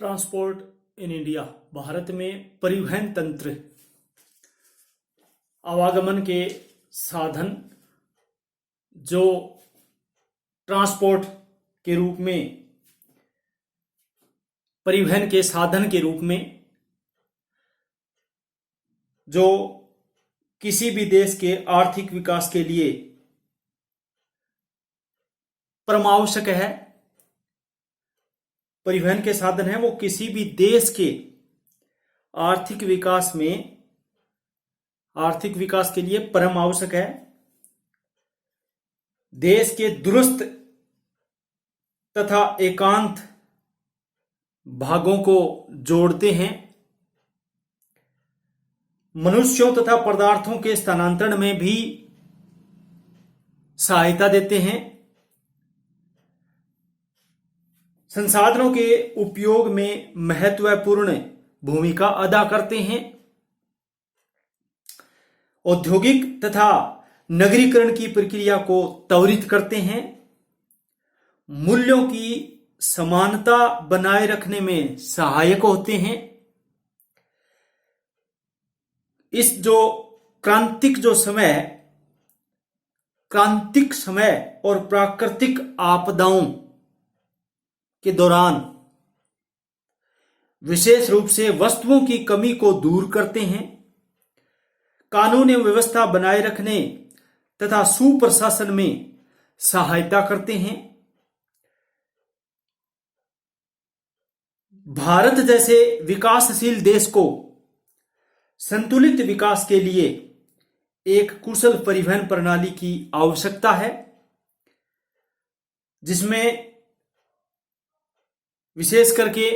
Transport in India Bharat में परिवहन तंत्र आवागमन के साधन जो ट्रांसपोर्ट के रूप में परिवहन के साधन के रूप में जो किसी भी देश के आर्थिक विकास के लिए परमावश्यक है। परिवहन के साधन है वो किसी भी देश के आर्थिक विकास के लिए परम आवश्यक है। देश के दूरस्थ तथा एकांत भागों को जोड़ते हैं, मनुष्यों तथा पदार्थों के स्थानांतरण में भी सहायता देते हैं, संसाधनों के उपयोग में महत्वपूर्ण भूमिका अदा करते हैं, औद्योगिक तथा नगरीकरण की प्रक्रिया को त्वरित करते हैं, मूल्यों की समानता बनाए रखने में सहायक होते हैं। इस जो क्रांतिक समय और प्राकृतिक आपदाओं के दौरान विशेष रूप से वस्तुओं की कमी को दूर करते हैं, कानून एवं व्यवस्था बनाए रखने तथा सुप्रशासन में सहायता करते हैं। भारत जैसे विकासशील देश को संतुलित विकास के लिए एक कुशल परिवहन प्रणाली की आवश्यकता है, जिसमें विशेष करके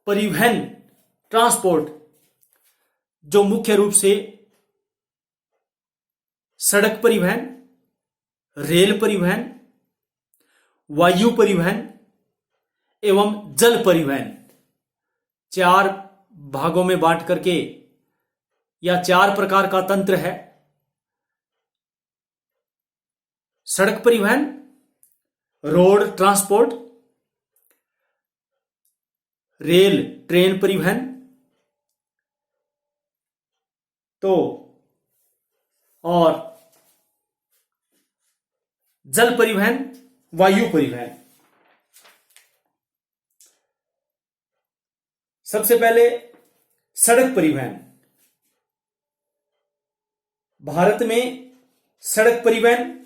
परिवहन ट्रांसपोर्ट जो मुख्य रूप से सड़क परिवहन, रेल परिवहन, वायु परिवहन एवं जल परिवहन 4 भागों में बांट करके या 4 प्रकार का तंत्र है। सड़क परिवहन, रोड ट्रांसपोर्ट, रेल ट्रेन परिवहन और जल परिवहन, वायु परिवहन। सबसे पहले सड़क परिवहन। भारत में सड़क परिवहन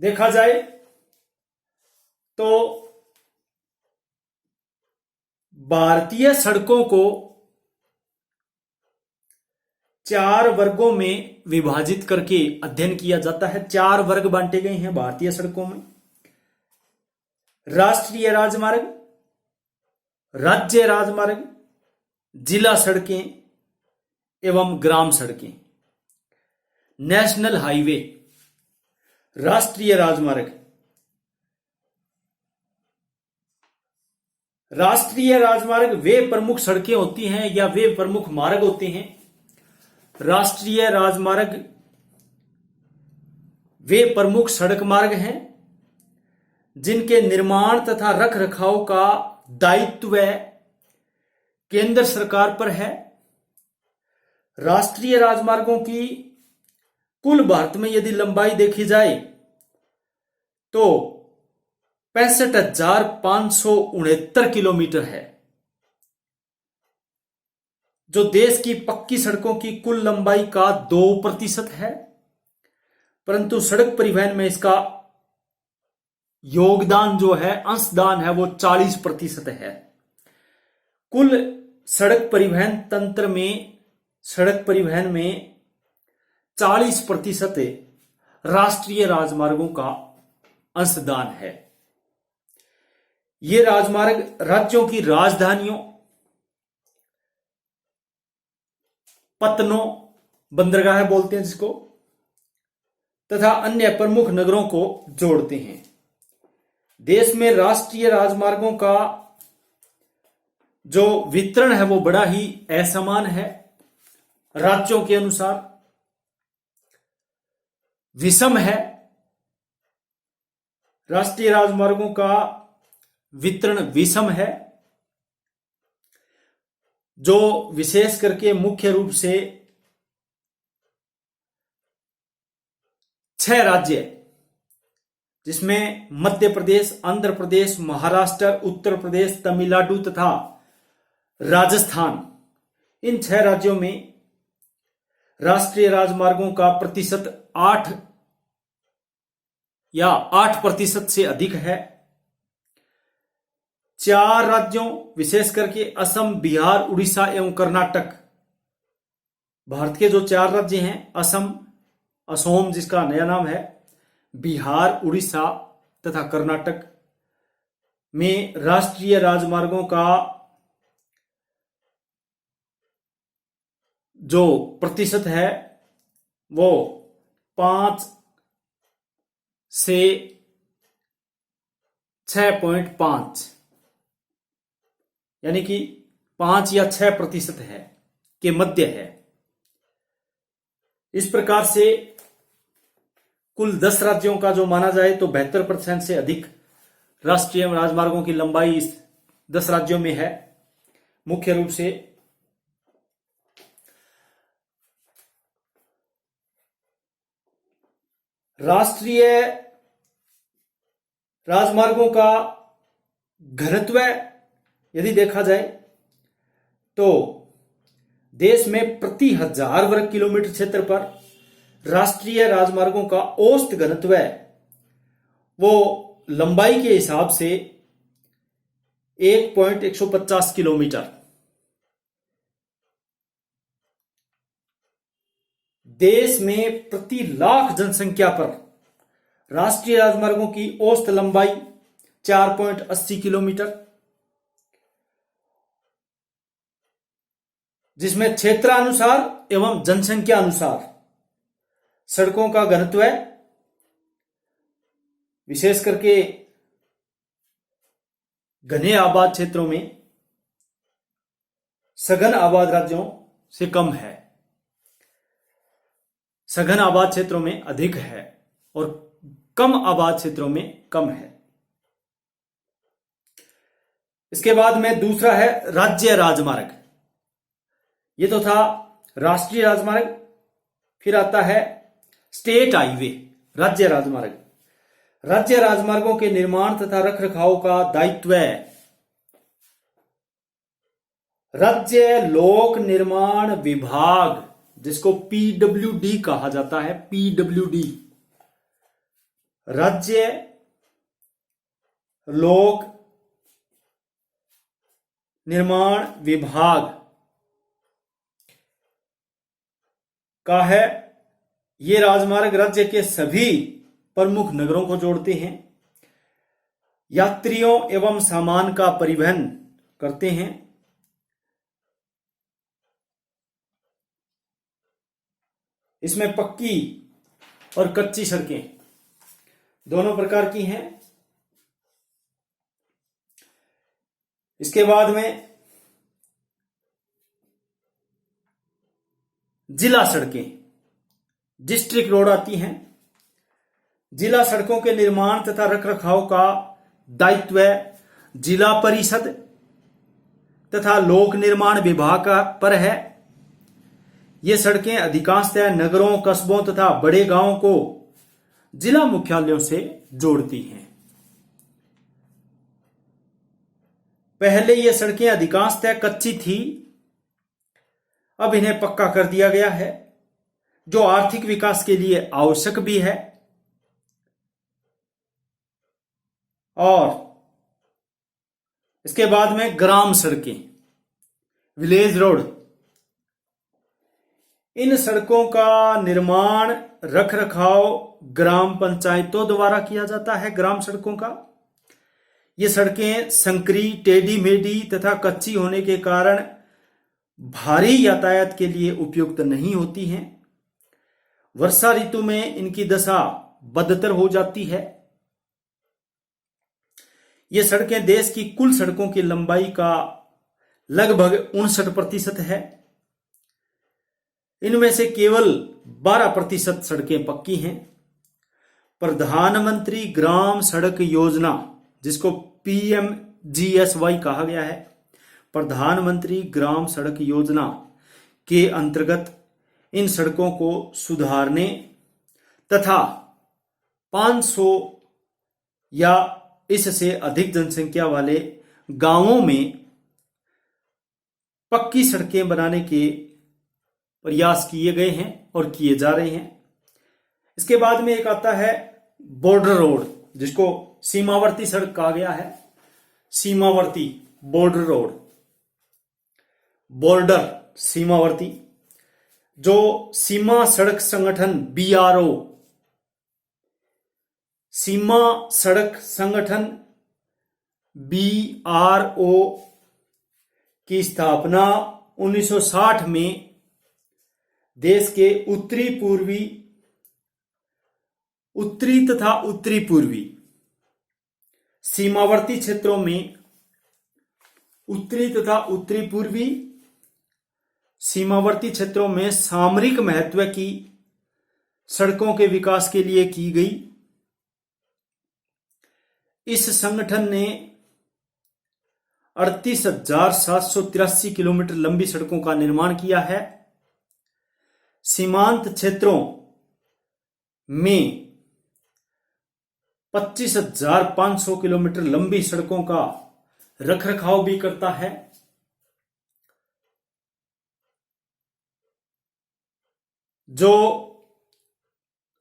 देखा जाए तो भारतीय सड़कों को 4 वर्गों में विभाजित करके अध्ययन किया जाता है। 4 वर्ग बांटे गए हैं भारतीय सड़कों में। राष्ट्रीय राजमार्ग, राज्य राजमार्ग, जिला सड़कें एवं ग्राम सड़कें। नेशनल हाईवे, राष्ट्रीय राजमार्ग। राष्ट्रीय राजमार्ग वे प्रमुख सड़कें होती हैं या वे प्रमुख मार्ग होते हैं। राष्ट्रीय राजमार्ग वे प्रमुख सड़क मार्ग हैं जिनके निर्माण तथा रखरखाव का दायित्व केंद्र सरकार पर है। राष्ट्रीय राजमार्गों की कुल भारत में यदि लंबाई देखी जाए तो 65,569 किलोमीटर है, जो देश की पक्की सड़कों की कुल लंबाई का 2% है। परंतु सड़क परिवहन में इसका योगदान जो है, अंशदान है, वो 40% है। कुल सड़क परिवहन तंत्र में, सड़क परिवहन में 40% राष्ट्रीय राजमार्गों का अंशदान है। ये राजमार्ग राज्यों की राजधानियों, पत्तनों, बंदरगाह बोलते हैं जिसको, तथा अन्य प्रमुख नगरों को जोड़ते हैं। देश में राष्ट्रीय राजमार्गों का जो वितरण है वो बड़ा ही असमान है राज्यों के अनुसार। विषम है। राष्ट्रीय राजमार्गों का वितरण विषम है, जो विशेष करके मुख्य रूप से 6 राज्य, जिसमें मध्य प्रदेश, आंध्र प्रदेश, महाराष्ट्र, उत्तर प्रदेश, तमिलनाडु तथा राजस्थान, इन 6 राज्यों में राष्ट्रीय राजमार्गों का प्रतिशत 8% से अधिक है। 4 राज्यों, विशेष करके असम, बिहार, उड़ीसा एवं कर्नाटक, भारत के जो 4 राज्य हैं, असोम जिसका नया नाम है, बिहार, उड़ीसा तथा कर्नाटक में राष्ट्रीय राजमार्गों का जो प्रतिशत है वो 5 से 6.5, यानी कि 5 या 6% है, के मध्य है। इस प्रकार से कुल 10 राज्यों का जो माना जाए तो 72% से अधिक राष्ट्रीय राजमार्गों की लंबाई इस 10 राज्यों में है। मुख्य रूप से राष्ट्रीय राजमार्गों का घनत्व यदि देखा जाए तो देश में प्रति 1000 वर्ग किलोमीटर क्षेत्र पर राष्ट्रीय राजमार्गों का औसत घनत्व वो लंबाई के हिसाब से 1.150 किलोमीटर। देश में प्रति लाख जनसंख्या पर राष्ट्रीय राजमार्गों की औसत लंबाई 4.80 किलोमीटर, जिसमें क्षेत्रानुसार एवं जनसंख्या अनुसार सड़कों का घनत्व विशेष करके घने आबाद क्षेत्रों में सघन आबाद राज्यों से कम है, सघन आबाद क्षेत्रों में अधिक है और कम आबाद क्षेत्रों में कम है। इसके बाद में दूसरा है राज्य राजमार्ग। ये तो था राष्ट्रीय राजमार्ग। फिर आता है स्टेट हाईवे, राज्य राजमार्ग। राज्य राजमार्गों के निर्माण तथा रखरखाव का दायित्व राज्य लोक निर्माण विभाग, जिसको पीडब्ल्यूडी कहा जाता है, पीडब्ल्यूडी, राज्य लोक निर्माण विभाग का है। ये राजमार्ग राज्य के सभी प्रमुख नगरों को जोड़ते हैं, यात्रियों एवं सामान का परिवहन करते हैं। इसमें पक्की और कच्ची सड़कें दोनों प्रकार की हैं। इसके बाद में जिला सड़कें, डिस्ट्रिक्ट रोड आती हैं। जिला सड़कों के निर्माण तथा रखरखाव का दायित्व जिला परिषद तथा लोक निर्माण विभाग पर है। ये सड़कें अधिकांशतः नगरों, कस्बों तथा बड़े गांवों को जिला मुख्यालयों से जोड़ती हैं। पहले ये सड़कें अधिकांशतः कच्ची थी, अब इन्हें पक्का कर दिया गया है, जो आर्थिक विकास के लिए आवश्यक भी है। और इसके बाद में ग्राम सड़कें, विलेज रोड। इन सड़कों का निर्माण रखरखाव ग्राम पंचायतों द्वारा किया जाता है। ग्राम सड़कों का ये सड़कें संकरी, टेढ़ी मेढ़ी तथा कच्ची होने के कारण भारी यातायात के लिए उपयुक्त नहीं होती हैं। वर्षा ऋतु में इनकी दशा बदतर हो जाती है। ये सड़कें देश की कुल सड़कों की लंबाई का लगभग 59% है। इनमें से केवल 12% सड़कें पक्की हैं। प्रधानमंत्री ग्राम सड़क योजना, जिसको पीएमजीएसवाई कहा गया है, प्रधानमंत्री ग्राम सड़क योजना के अंतर्गत इन सड़कों को सुधारने तथा 500 या इससे अधिक जनसंख्या वाले गांवों में पक्की सड़कें बनाने के प्रयास किए गए हैं और किए जा रहे हैं। इसके बाद में एक आता है बॉर्डर रोड, जिसको सीमावर्ती सड़क कहा गया है। सीमावर्ती बॉर्डर रोड, बॉर्डर सीमावर्ती, जो सीमा सड़क संगठन बीआरओ, सीमा सड़क संगठन बीआरओ की स्थापना 1960 में देश के उत्तरी तथा उत्तरी पूर्वी सीमावर्ती क्षेत्रों में, उत्तरी तथा उत्तरी पूर्वी सीमावर्ती क्षेत्रों में सामरिक महत्व की सड़कों के विकास के लिए की गई। इस संगठन ने 38,783 किलोमीटर लंबी सड़कों का निर्माण किया है। सीमांत क्षेत्रों में 25,500 किलोमीटर लंबी सड़कों का रखरखाव भी करता है। जो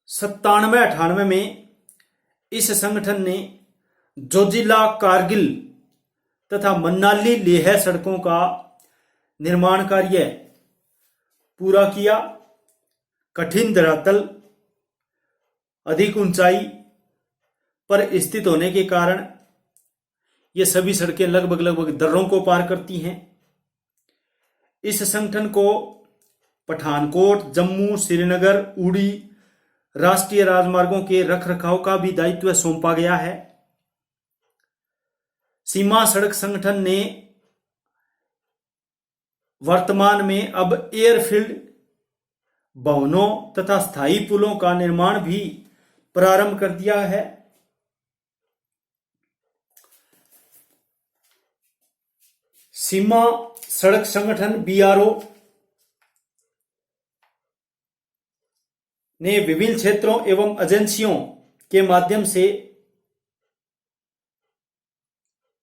97-98 में इस संगठन ने जोजिला कारगिल तथा मनाली लेह सड़कों का निर्माण कार्य पूरा किया। कठिन धरातल, अधिक ऊंचाई पर स्थित होने के कारण ये सभी सड़कें लगभग दर्रों को पार करती हैं। इस संगठन को पठानकोट, जम्मू, श्रीनगर, उड़ी राष्ट्रीय राजमार्गों के रखरखाव का भी दायित्व सौंपा गया है। सीमा सड़क संगठन ने वर्तमान में अब एयरफील्ड, भवनों तथा स्थायी पुलों का निर्माण भी प्रारंभ कर दिया है। सीमा सड़क संगठन बीआरओ ने विभिन्न क्षेत्रों एवं एजेंसियों के माध्यम से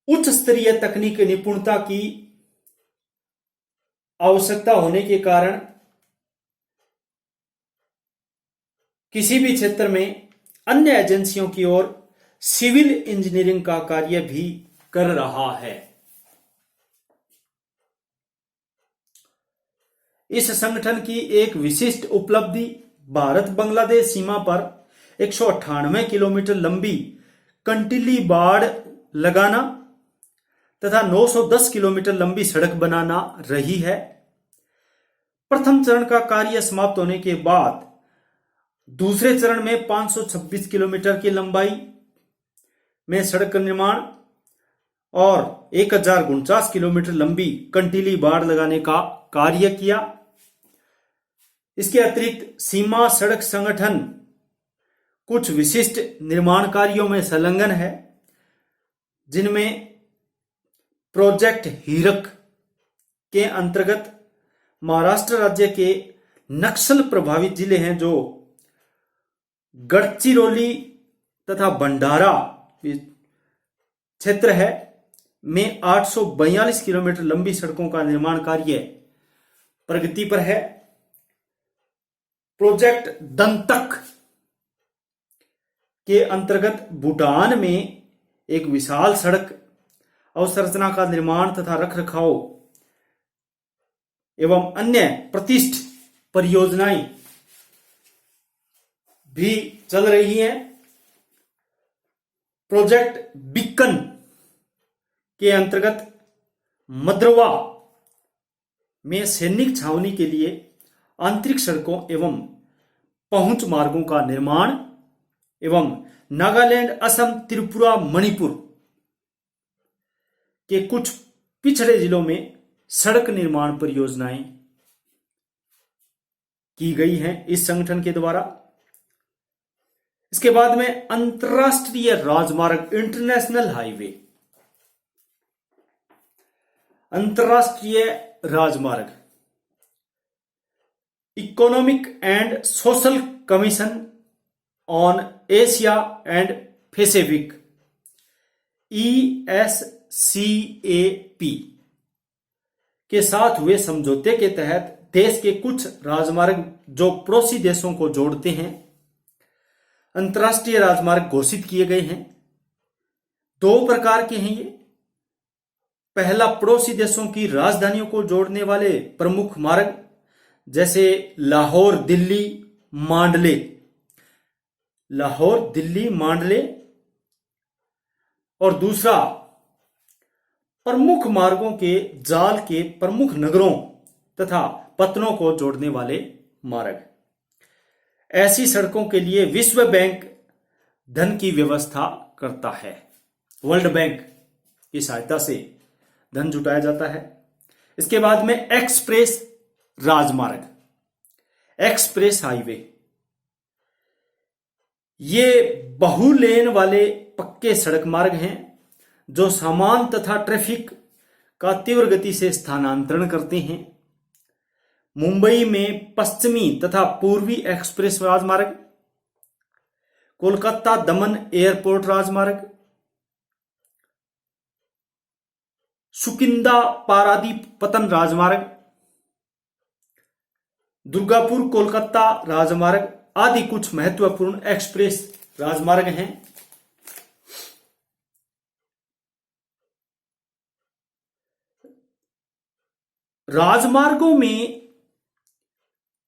उच्च स्तरीय तकनीक निपुणता की आवश्यकता होने के कारण किसी भी क्षेत्र में अन्य एजेंसियों की ओर सिविल इंजीनियरिंग का कार्य भी कर रहा है। इस संगठन की एक विशिष्ट उपलब्धि भारत बांग्लादेश सीमा पर 198 किलोमीटर लंबी कंटीली बाड़ लगाना तथा 910 किलोमीटर लंबी सड़क बनाना रही है। प्रथम चरण का कार्य समाप्त होने के बाद दूसरे चरण में 526 किलोमीटर की लंबाई में सड़क का निर्माण और 1049 किलोमीटर लंबी कंटीली बाड़ लगाने का कार्य किया। इसके अतिरिक्त सीमा सड़क संगठन कुछ विशिष्ट निर्माण कार्यों में संलग्न है, जिनमें प्रोजेक्ट हीरक के अंतर्गत महाराष्ट्र राज्य के नक्सल प्रभावित जिले हैं जो गढ़चिरौली तथा भंडारा क्षेत्र है में 842 किलोमीटर लंबी सड़कों का निर्माण कार्य प्रगति पर है। प्रोजेक्ट दंतक के अंतर्गत भूटान में एक विशाल सड़क अवसंरचना का निर्माण तथा रखरखाव एवं अन्य प्रतिष्ठित परियोजनाएं भी चल रही हैं। प्रोजेक्ट बिक्कन के अंतर्गत मद्रवा में सैनिक छावनी के लिए आंतरिक सड़कों एवं पहुंच मार्गों का निर्माण एवं नागालैंड, असम, त्रिपुरा, मणिपुर के कुछ पिछड़े जिलों में सड़क निर्माण परियोजनाएं की गई हैं इस संगठन के द्वारा। इसके बाद में अंतरराष्ट्रीय राजमार्ग, इंटरनेशनल हाईवे। अंतरराष्ट्रीय राजमार्ग, economic and social commission on Asia and Pacific, ESCAP के साथ हुए समझौते के तहत देश के कुछ राजमार्ग जो पड़ोसी देशों को जोड़ते हैं, अंतरराष्ट्रीय राजमार्ग घोषित किए गए हैं। दो प्रकार के हैं ये। पहला, पड़ोसी देशों की राजधानियों को जोड़ने वाले प्रमुख मार्ग, जैसे लाहौर दिल्ली मांडले, लाहौर दिल्ली मांडले। और दूसरा, प्रमुख मार्गों के जाल के प्रमुख नगरों तथा पत्तनों को जोड़ने वाले मार्ग। ऐसी सड़कों के लिए विश्व बैंक धन की व्यवस्था करता है। वर्ल्ड बैंक की सहायता से धन जुटाया जाता है। इसके बाद में एक्सप्रेस राजमार्ग, एक्सप्रेस हाईवे। ये बहुलेन वाले पक्के सड़क मार्ग हैं जो सामान तथा ट्रैफिक का तीव्र गति से स्थानांतरण करते हैं। मुंबई में पश्चिमी तथा पूर्वी एक्सप्रेस राजमार्ग, कोलकाता दमन एयरपोर्ट राजमार्ग, सुकिंदा पारादीप पतन राजमार्ग, दुर्गापुर कोलकाता राजमार्ग आदि कुछ महत्वपूर्ण एक्सप्रेस राजमार्ग हैं। राजमार्गों में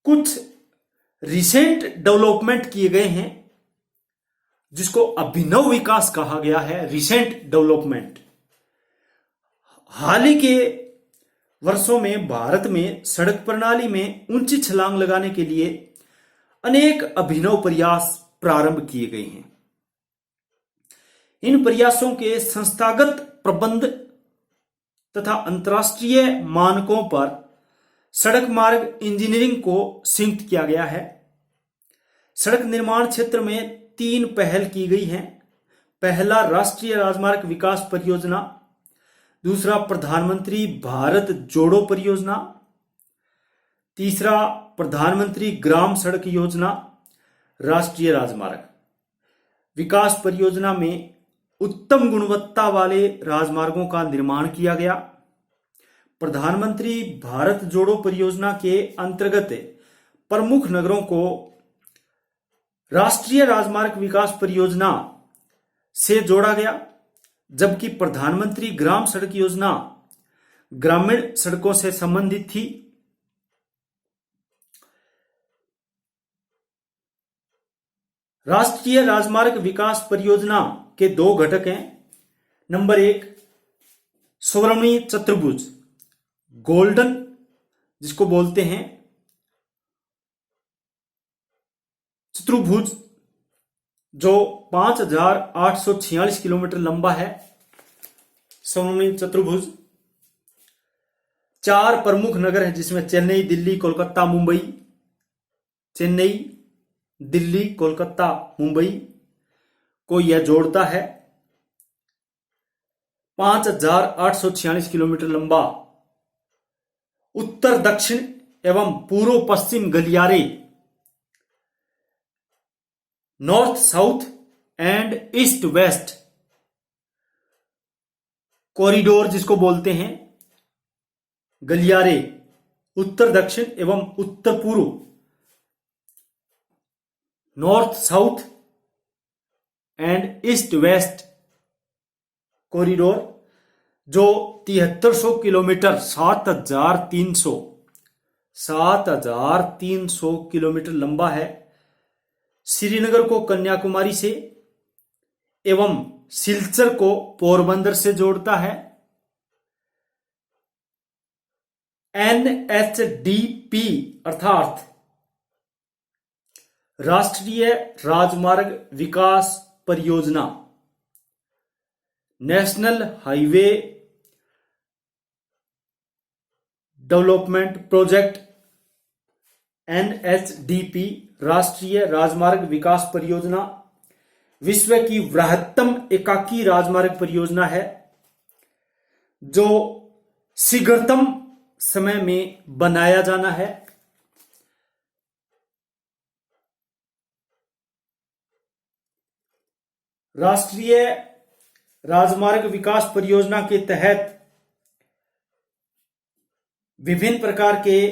कुछ रिसेंट डेवलपमेंट किए गए हैं जिसको अभिनव विकास कहा गया है। रिसेंट डेवलपमेंट, हाल ही के वर्षों में भारत में सड़क प्रणाली में ऊंची छलांग लगाने के लिए अनेक अभिनव प्रयास प्रारंभ किए गए हैं। इन प्रयासों के संस्थागत प्रबंध तथा अंतर्राष्ट्रीय मानकों पर सड़क मार्ग इंजीनियरिंग को संयुक्त किया गया है। सड़क निर्माण क्षेत्र में 3 पहल की गई हैं। पहला, राष्ट्रीय राजमार्ग विकास परियोजना। दूसरा, प्रधानमंत्री भारत जोड़ो परियोजना। तीसरा, प्रधानमंत्री ग्राम सड़क योजना। राष्ट्रीय राजमार्ग विकास परियोजना में उत्तम गुणवत्ता वाले राजमार्गों का निर्माण किया गया। प्रधानमंत्री भारत जोड़ो परियोजना के अंतर्गत प्रमुख नगरों को राष्ट्रीय राजमार्ग विकास परियोजना से जोड़ा गया, जबकि प्रधानमंत्री ग्राम सड़क योजना ग्रामीण सड़कों से संबंधित थी। राष्ट्रीय राजमार्ग विकास परियोजना के 2 घटक हैं। नंबर 1, स्वर्णिम चतुर्भुज, गोल्डन जिसको बोलते हैं चतुर्भुज, जो 5846 किलोमीटर लंबा है। स्वर्णिम चतुर्भुज 4 प्रमुख नगर हैं जिसमें चेन्नई, दिल्ली, कोलकाता, मुंबई। चेन्नई, दिल्ली, कोलकाता, मुंबई को यह जोड़ता है। 5846 किलोमीटर लंबा उत्तर दक्षिण एवं पूर्व पश्चिम गलियारे, north south and east west corridor जिसको बोलते हैं, गलियारे उत्तर दक्षिण एवं उत्तर पूर्व, north south and east west corridor, जो 7300 किलोमीटर 7300 किलोमीटर लंबा है। श्रीनगर को कन्याकुमारी से एवं सिलचर को पोरबंदर से जोड़ता है। NHDP अर्थात राष्ट्रीय राजमार्ग विकास परियोजना, national highway development project, NHDP राष्ट्रीय राजमार्ग विकास परियोजना विश्व की बृहत्तम एकाकी राजमार्ग परियोजना है जो शीघ्रतम समय में बनाया जाना है। राष्ट्रीय राजमार्ग विकास परियोजना के तहत विभिन्न प्रकार के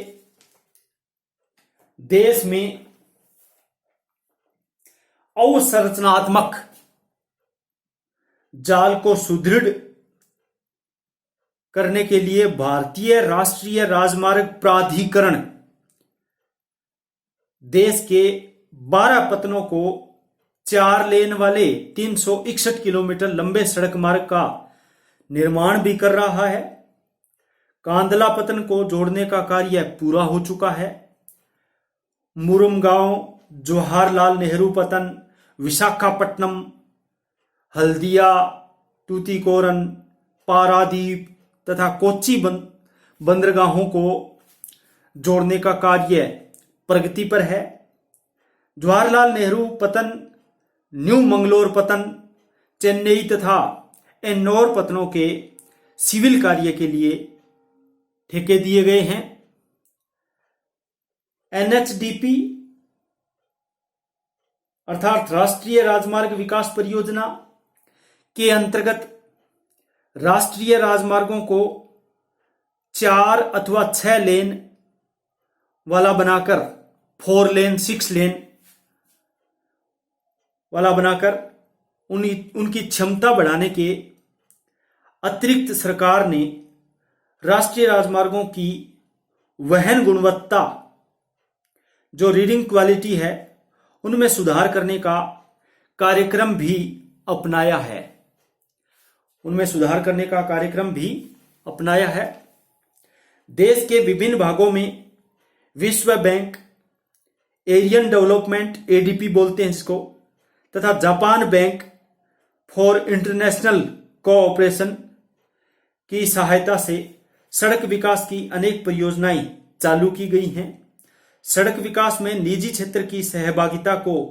देश में अवसंरचनात्मक जाल को सुदृढ़ करने के लिए भारतीय राष्ट्रीय राजमार्ग प्राधिकरण देश के 12 पतनों को 4 लेन वाले 361 किलोमीटर लंबे सड़क मार्ग का निर्माण भी कर रहा है। कांदला पतन को जोड़ने का कार्य पूरा हो चुका है। मुरुमगांव, जवाहरलाल नेहरू पतन, विशाखापट्टनम, हल्दिया, तूतीकोरन, पारादीप तथा कोच्चि बंदरगाहों को जोड़ने का कार्य प्रगति पर है। जवाहरलाल नेहरू पतन, न्यू मंगलोर पतन, चेन्नई तथा एन्नौर पतनों के सिविल कार्य के लिए ठेके दिए गए हैं। एनएचडीपी अर्थात राष्ट्रीय राजमार्ग विकास परियोजना के अंतर्गत राष्ट्रीय राजमार्गों को 4 अथवा 6 लेन वाला बनाकर 4 लेन 6 लेन वाला बनाकर उनकी क्षमता बढ़ाने के अतिरिक्त सरकार ने राष्ट्रीय राजमार्गों की वहन गुणवत्ता जो रीडिंग क्वालिटी है उनमें सुधार करने का कार्यक्रम भी अपनाया है। देश के विभिन्न भागों में विश्व बैंक, एरियन डेवलपमेंट एडीपी बोलते हैं इसको, तथा Japan bank for international cooperation की सहायता से सड़क विकास की अनेक परियोजनाएं चालू की गई हैं। सड़क विकास में निजी क्षेत्र की सहभागिता को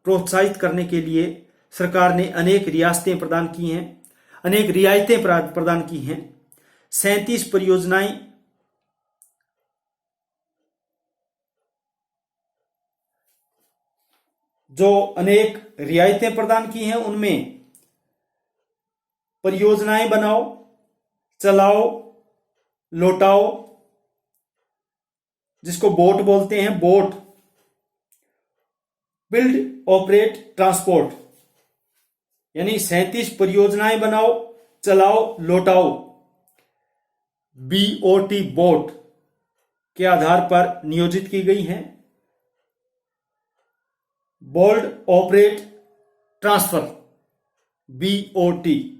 प्रोत्साहित करने के लिए सरकार ने अनेक रियायतें प्रदान की हैं। 37 परियोजनाएं जो अनेक रियायतें प्रदान की हैं उनमें परियोजनाएं बनाओ, चलाओ, लौटाओ, जिसको बोट बोलते हैं, बोट, बिल्ड, ऑपरेट, ट्रांसपोर्ट, यानी 37 परियोजनाएं बनाओ, चलाओ, लौटाओ, बीओटी बोट के आधार पर नियोजित की गई हैं। Build, operate, transfer, BOT.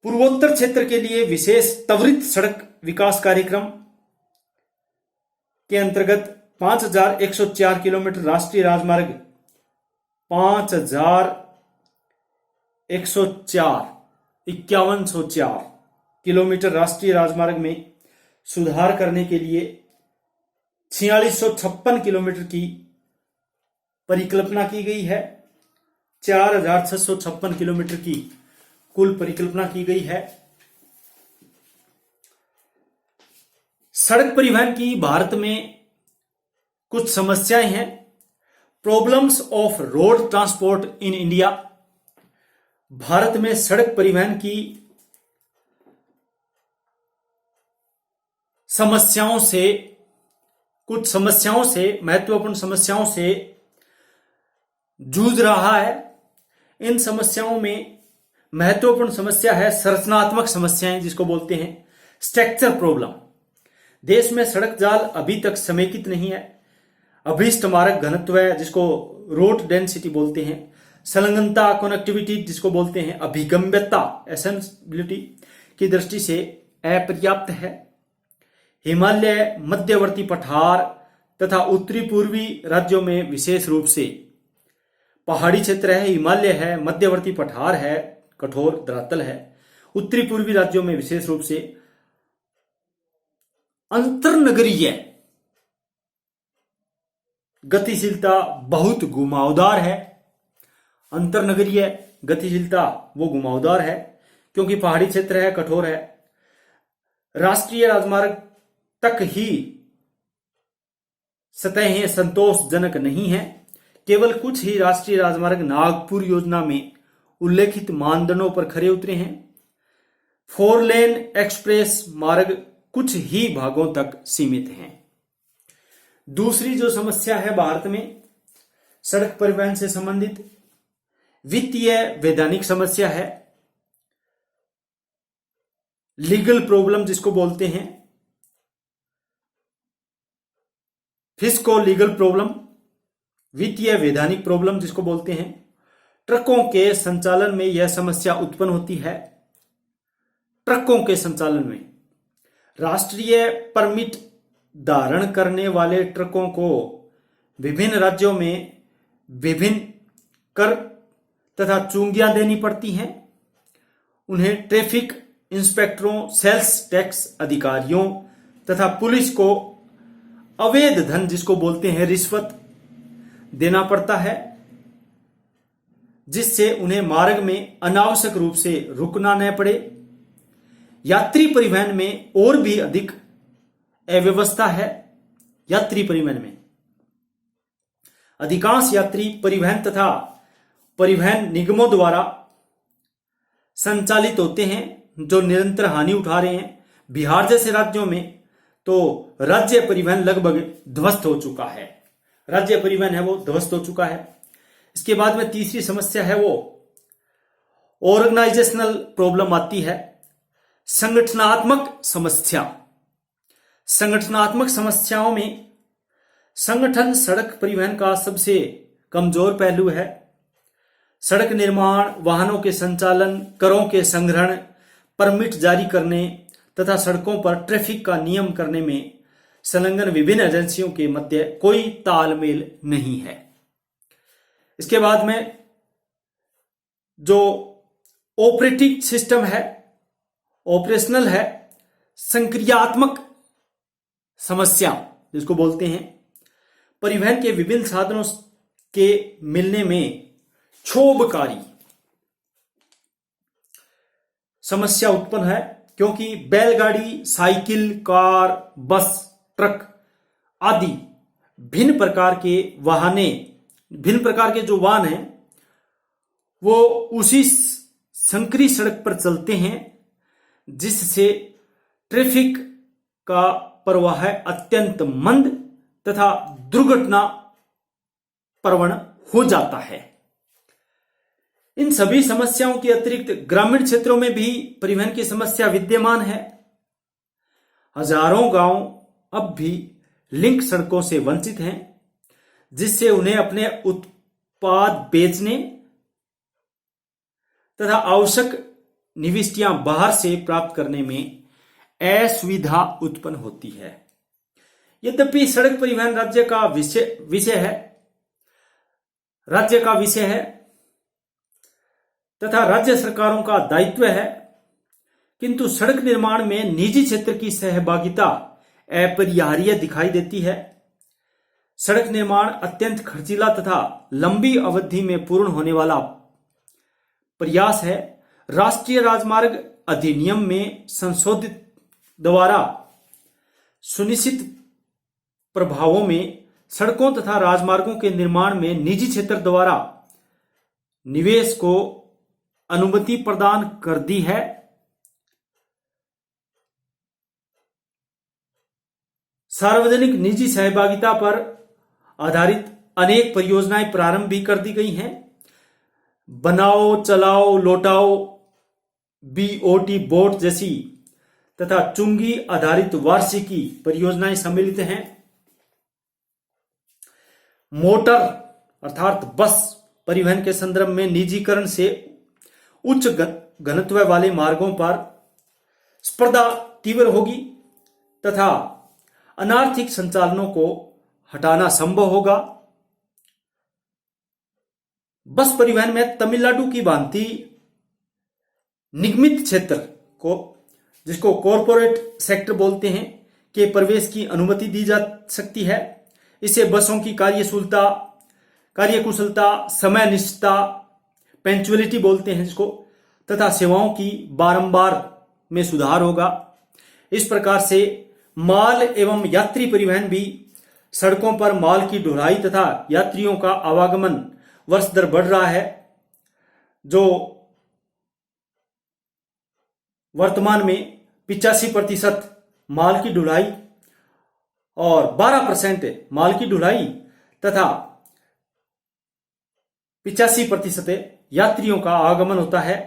पूर्वोत्तर क्षेत्र के लिए विशेष त्वरित सड़क विकास कार्यक्रम के अंतर्गत 5104 किलोमीटर राष्ट्रीय राजमार्ग 5104 किलोमीटर राष्ट्रीय राजमार्ग में सुधार करने के लिए 4656 किलोमीटर की परिकल्पना की गई है। 4656 किलोमीटर की कुल परिकल्पना की गई है। सड़क परिवहन की भारत में कुछ समस्याएं हैं। Problems of road transport in India. Bharat में सड़क परिवहन की महत्वपूर्ण समस्याओं से जूझ रहा है। इन समस्याओं में महत्वपूर्ण समस्या है संरचनात्मक समस्याएं, जिसको बोलते हैं स्ट्रक्चर प्रॉब्लम। देश में सड़क जाल अभी तक समेकित नहीं है। अभीष्ट मार्ग घनत्व है, जिसको रोड डेंसिटी बोलते हैं। संलग्नता, कनेक्टिविटी, जिसको बोलते हैं अभिगम्यता, एसेसिबिलिटी की दृष्टि से अपर्याप्त है। हिमालय, मध्यवर्ती पठार तथा उत्तरी पूर्वी राज्यों में विशेष रूप से पहाड़ी क्षेत्र है, हिमालय है, मध्यवर्ती पठार है, कठोर धरातल है। उत्तरी पूर्वी राज्यों में विशेष रूप से अंतरनगरीय गतिशीलता बहुत घुमावदार है। अंतरनगरीय गतिशीलता वो घुमावदार है क्योंकि पहाड़ी क्षेत्र है, कठोर है। राष्ट्रीय राजमार्ग तक ही सतहें संतोषजनक नहीं है। केवल कुछ ही राष्ट्रीय राजमार्ग नागपुर योजना में उल्लेखित मानदंडों पर खरे उतरे हैं। 4 लेन एक्सप्रेस मार्ग कुछ ही भागों तक सीमित हैं। दूसरी जो समस्या है भारत में सड़क परिवहन से संबंधित वित्तीय वैधानिक समस्या है। लीगल प्रॉब्लम जिसको बोलते हैं, फिस्को लीगल प्रॉब्लम, वित्तीय वैधानिक प्रॉब्लम जिसको बोलते हैं। ट्रकों के संचालन में यह समस्या उत्पन्न होती है। ट्रकों के संचालन में राष्ट्रीय परमिट धारण करने वाले ट्रकों को विभिन्न राज्यों में विभिन्न कर तथा चुंगियां देनी पड़ती हैं। उन्हें ट्रैफिक इंस्पेक्टरों, सेल्स टैक्स अधिकारियों तथा पुलिस को अवैध धन जिसको बोलते हैं रिश्वत देना पड़ता है, जिससे उन्हें मार्ग में अनावश्यक रूप से रुकना न पड़े। यात्री परिवहन में और भी अधिक अव्यवस्था है। यात्री परिवहन में अधिकांश यात्री परिवहन तथा परिवहन निगमों द्वारा संचालित होते हैं जो निरंतर हानि उठा रहे हैं। बिहार जैसे राज्यों में तो राज्य परिवहन लगभग ध्वस्त हो चुका है। राज्य परिवहन है वो ध्वस्त हो चुका है। इसके बाद में तीसरी समस्या है वो ऑर्गेनाइजेशनल प्रॉब्लम आती है, संगठनात्मक समस्या। संगठनात्मक समस्याओं में संगठन सड़क परिवहन का सबसे कमजोर पहलू है। सड़क निर्माण, वाहनों के संचालन, करों के संग्रहण, परमिट जारी करने तथा सड़कों पर ट्रैफिक का नियम करने में संलग्न विभिन्न एजेंसियों के मध्य कोई तालमेल नहीं है। इसके बाद में जो ऑपरेटिंग सिस्टम है, ऑपरेशनल है, संक्रियात्मक समस्या जिसको बोलते हैं, परिवहन के विभिन्न साधनों के मिलने में क्षोभकारी समस्या उत्पन्न है, क्योंकि बैलगाड़ी, साइकिल, कार, बस, ट्रक आदि भिन्न प्रकार के जो वाहन हैं वो उसी संकरी सड़क पर चलते हैं, जिससे ट्रैफिक का प्रवाह अत्यंत मंद तथा दुर्घटना प्रवण हो जाता है। इन सभी समस्याओं के अतिरिक्त ग्रामीण क्षेत्रों में भी परिवहन की समस्या विद्यमान है। हजारों गांव अब भी लिंक सड़कों से वंचित हैं, जिससे उन्हें अपने उत्पाद बेचने तथा आवश्यक निविष्टियां बाहर से प्राप्त करने में असुविधा उत्पन्न होती है। यद्यपि सड़क परिवहन राज्य का विषय है तथा राज्य सरकारों का दायित्व है, किंतु सड़क निर्माण में निजी क्षेत्र की सहभागिता अपरिहार्य दिखाई देती है। सड़क निर्माण अत्यंत खर्चीला तथा लंबी अवधि में पूर्ण होने वाला प्रयास है। राष्ट्रीय राजमार्ग अधिनियम में संशोधित द्वारा सुनिश्चित प्रभावों में सड़कों तथा राजमार्गों के निर्माण में निजी क्षेत्र द्वारा निवेश को अनुमति प्रदान कर दी है। सार्वजनिक निजी सहभागिता पर आधारित अनेक परियोजनाएं प्रारंभ भी कर दी गई हैं। बनाओ, चलाओ, लौटाओ, बीओटी बोट जैसी तथा चुंगी आधारित वार्षिकी परियोजनाएं सम्मिलित हैं। मोटर अर्थात बस परिवहन के संदर्भ में निजीकरण से उच्च घनत्व वाले मार्गों पर स्पर्धा तीव्र होगी तथा अनार्थिक संचालनों को हटाना संभव होगा। बस परिवहन में तमिलनाडु की भांति निगमित क्षेत्र को, जिसको कॉरपोरेट सेक्टर बोलते हैं, के प्रवेश की अनुमति दी जा सकती है। इससे बसों की कार्यकुशलता, समय निष्ठता, पंक्चुअलिटी बोलते हैं जिसको, तथा सेवाओं की बारंबार में सुधार होगा। इस प्रकार से माल एवं यात्री परिवहन भी, सड़कों पर माल की ढुलाई तथा यात्रियों का आवागमन वर्ष दर बढ़ रहा है, जो वर्तमान में 85% माल की ढुलाई और 12% माल की ढुलाई तथा 85% यात्रियों का आगमन होता है।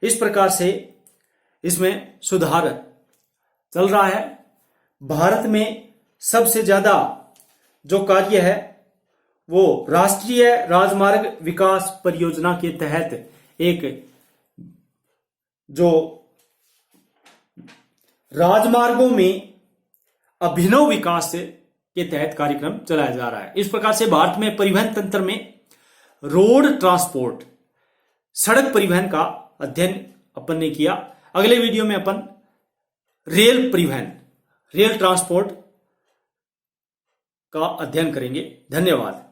इस प्रकार से इसमें सुधार चल रहा है। भारत में सबसे ज्यादा जो कार्य है वो राष्ट्रीय राजमार्ग विकास परियोजना के तहत एक जो राजमार्गों में अभिनव विकास के तहत कार्यक्रम चलाया जा रहा है। इस प्रकार से भारत में परिवहन तंत्र में रोड ट्रांसपोर्ट, सड़क परिवहन का अध्ययन अपन ने किया। अगले वीडियो में अपन रेल परिवहन, रेल ट्रांसपोर्ट का अध्ययन करेंगे। धन्यवाद।